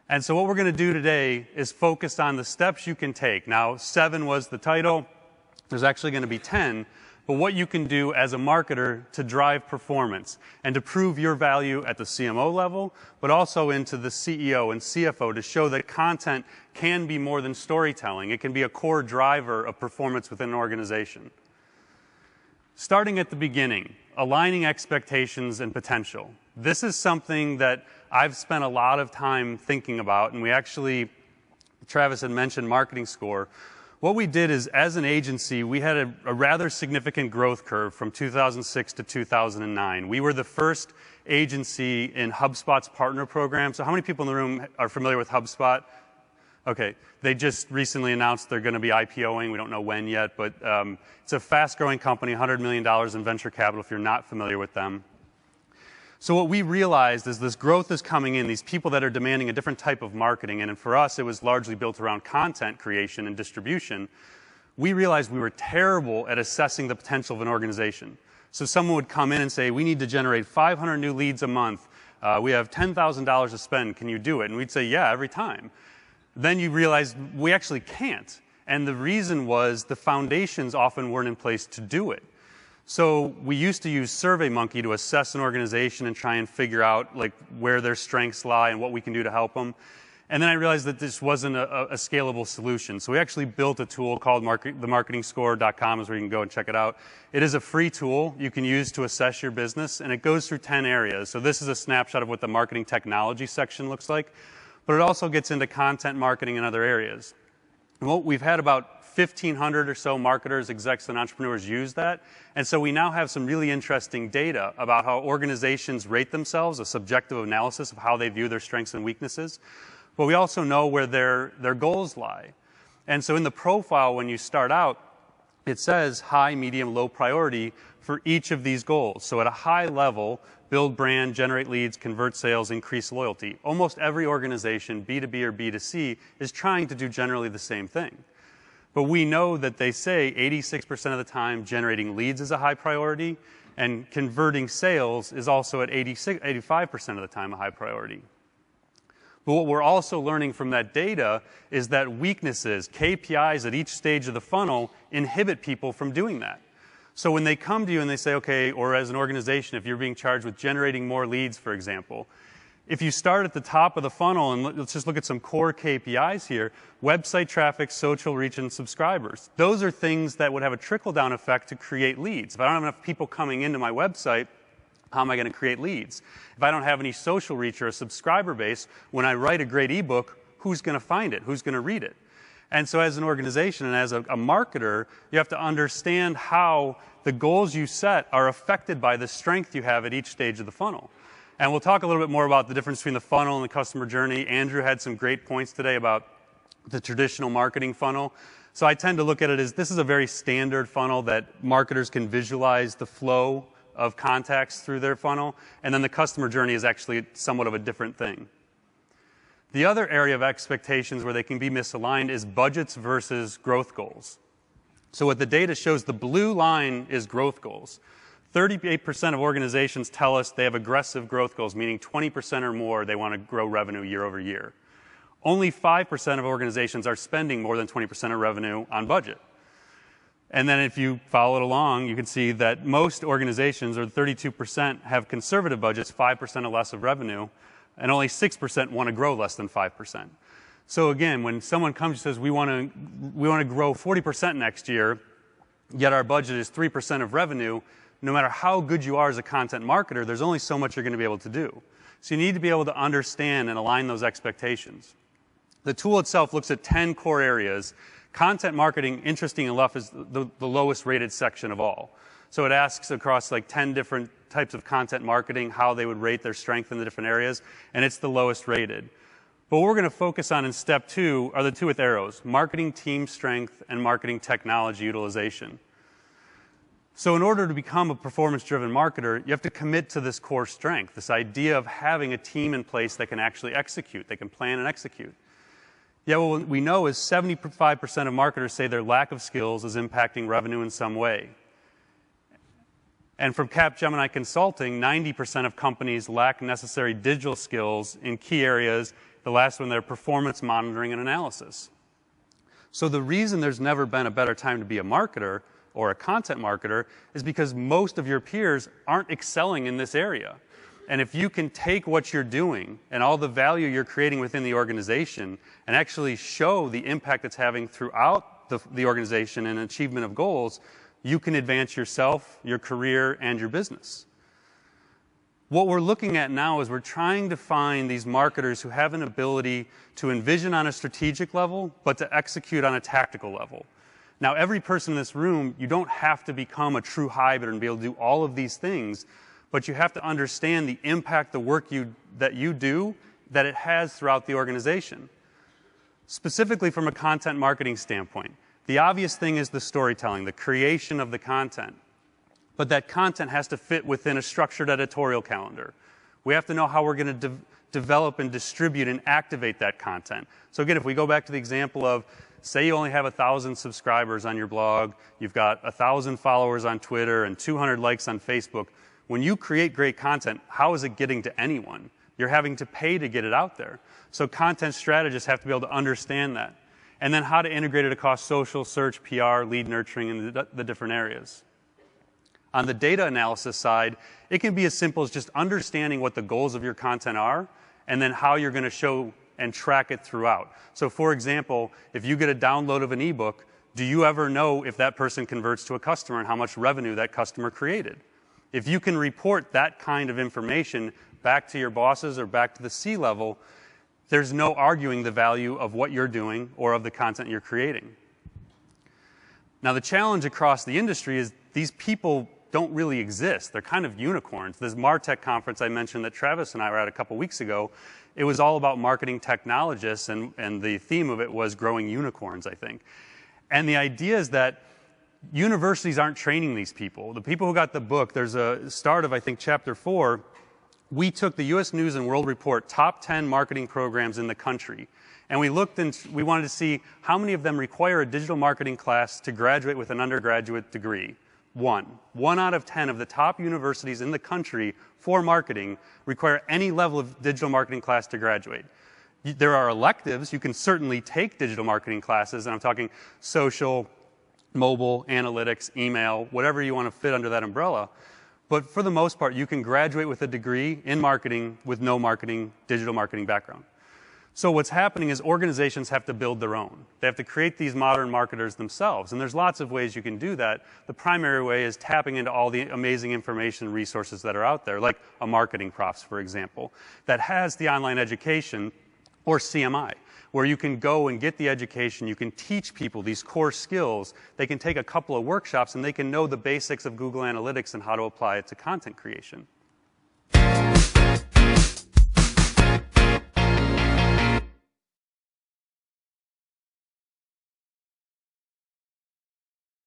And so what we're going to do today is focus on the steps you can take. Now, 7 was the title. There's actually going to be 10. But what you can do as a marketer to drive performance and to prove your value at the CMO level, but also into the CEO and CFO to show that content can be more than storytelling. It can be a core driver of performance within an organization. Starting at the beginning, aligning expectations and potential. This is something that I've spent a lot of time thinking about, and we actually, Travis had mentioned Marketing Score. What we did is, as an agency, we had a rather significant growth curve from 2006 to 2009. We were the first agency in HubSpot's partner program. So how many people in the room are familiar with HubSpot? Okay, they just recently announced they're going to be IPOing. We don't know when yet, but it's a fast-growing company, $100 million in venture capital if you're not familiar with them. So what we realized is this growth is coming in, these people that are demanding a different type of marketing, and for us it was largely built around content creation and distribution. We realized we were terrible at assessing the potential of an organization. So someone would come in and say, we need to generate 500 new leads a month. We have $10,000 to spend. Can you do it? And we'd say, yeah, every time. Then you realize we actually can't. And the reason was the foundations often weren't in place to do it. So we used to use SurveyMonkey to assess an organization and try and figure out like where their strengths lie and what we can do to help them. And then I realized that this wasn't a scalable solution. So we actually built a tool called themarketingscore.com is where you can go and check it out. It is a free tool you can use to assess your business, and it goes through 10 areas. So this is a snapshot of what the marketing technology section looks like, but it also gets into content marketing and other areas. Well, we've had about 1,500 or so marketers, execs, and entrepreneurs use that. And so we now have some really interesting data about how organizations rate themselves, a subjective analysis of how they view their strengths and weaknesses. But we also know where their goals lie. And so in the profile, when you start out, it says high, medium, low priority for each of these goals. So at a high level, build brand, generate leads, convert sales, increase loyalty. Almost every organization, B2B or B2C, is trying to do generally the same thing. But we know that they say 86% of the time generating leads is a high priority, and converting sales is also at 85% of the time a high priority. But what we're also learning from that data is that weaknesses, KPIs at each stage of the funnel, inhibit people from doing that. So when they come to you and they say, okay, or as an organization, if you're being charged with generating more leads, for example, if you start at the top of the funnel, and let's just look at some core KPIs here, website traffic, social reach, and subscribers. Those are things that would have a trickle-down effect to create leads. If I don't have enough people coming into my website, how am I going to create leads? If I don't have any social reach or a subscriber base, when I write a great ebook, who's going to find it? Who's going to read it? And so as an organization and as a marketer, you have to understand how the goals you set are affected by the strength you have at each stage of the funnel. And we'll talk a little bit more about the difference between the funnel and the customer journey. Andrew had some great points today about the traditional marketing funnel. So I tend to look at it as this is a very standard funnel that marketers can visualize the flow of contacts through their funnel. And then the customer journey is actually somewhat of a different thing. The other area of expectations where they can be misaligned is budgets versus growth goals. So what the data shows, the blue line is growth goals. 38% of organizations tell us they have aggressive growth goals, meaning 20% or more they want to grow revenue year over year. Only 5% of organizations are spending more than 20% of revenue on budget. And then if you follow it along, you can see that most organizations, or 32%, have conservative budgets, 5% or less of revenue, and only 6% want to grow less than 5%. So again, when someone comes and says, we want to grow 40% next year, yet our budget is 3% of revenue, no matter how good you are as a content marketer, there's only so much you're going to be able to do. So you need to be able to understand and align those expectations. The tool itself looks at 10 core areas. Content marketing, interesting enough, is the lowest rated section of all. So it asks across like 10 different types of content marketing how they would rate their strength in the different areas, and it's the lowest rated. But what we're going to focus on in step 2 are the two with arrows, marketing team strength and marketing technology utilization. So in order to become a performance-driven marketer, you have to commit to this core strength, this idea of having a team in place that can actually execute, they can plan and execute. Yeah, what we know is 75% of marketers say their lack of skills is impacting revenue in some way. And from Capgemini Consulting, 90% of companies lack necessary digital skills in key areas the last one there, performance monitoring and analysis. So the reason there's never been a better time to be a marketer or a content marketer is because most of your peers aren't excelling in this area. And if you can take what you're doing and all the value you're creating within the organization and actually show the impact it's having throughout the organization and achievement of goals, you can advance yourself, your career, and your business. What we're looking at now is we're trying to find these marketers who have an ability to envision on a strategic level, but to execute on a tactical level. Now, every person in this room, you don't have to become a true hybrid and be able to do all of these things, but you have to understand the impact the work that you do, that it has throughout the organization. Specifically from a content marketing standpoint, the obvious thing is the storytelling, the creation of the content. But that content has to fit within a structured editorial calendar. We have to know how we're going to develop and distribute and activate that content. So again, if we go back to the example of, say you only have 1,000 subscribers on your blog, you've got 1,000 followers on Twitter and 200 likes on Facebook. When you create great content, how is it getting to anyone? You're having to pay to get it out there. So content strategists have to be able to understand that. And then how to integrate it across social, search, PR, lead nurturing, and the different areas. On the data analysis side, it can be as simple as just understanding what the goals of your content are and then how you're going to show and track it throughout. So for example, if you get a download of an ebook, do you ever know if that person converts to a customer and how much revenue that customer created? If you can report that kind of information back to your bosses or back to the C-level, there's no arguing the value of what you're doing or of the content you're creating. Now the challenge across the industry is these people don't really exist. They're kind of unicorns. This MarTech conference I mentioned that Travis and I were at a couple weeks ago, it was all about marketing technologists, and the theme of it was growing unicorns, I think. And the idea is that universities aren't training these people. The people who got the book, there's a start of, I think, chapter 4, we took the U.S. News and World Report top 10 marketing programs in the country. And we looked and we wanted to see how many of them require a digital marketing class to graduate with an undergraduate degree. One out of 10 of the top universities in the country for marketing require any level of digital marketing class to graduate. There are electives. You can certainly take digital marketing classes, and I'm talking social, mobile, analytics, email, whatever you want to fit under that umbrella. But for the most part, you can graduate with a degree in marketing with no digital marketing background. So what's happening is organizations have to build their own. They have to create these modern marketers themselves. And there's lots of ways you can do that. The primary way is tapping into all the amazing information and resources that are out there, like a Marketing Profs, for example, that has the online education, or CMI, where you can go and get the education, you can teach people these core skills, they can take a couple of workshops and they can know the basics of Google Analytics and how to apply it to content creation.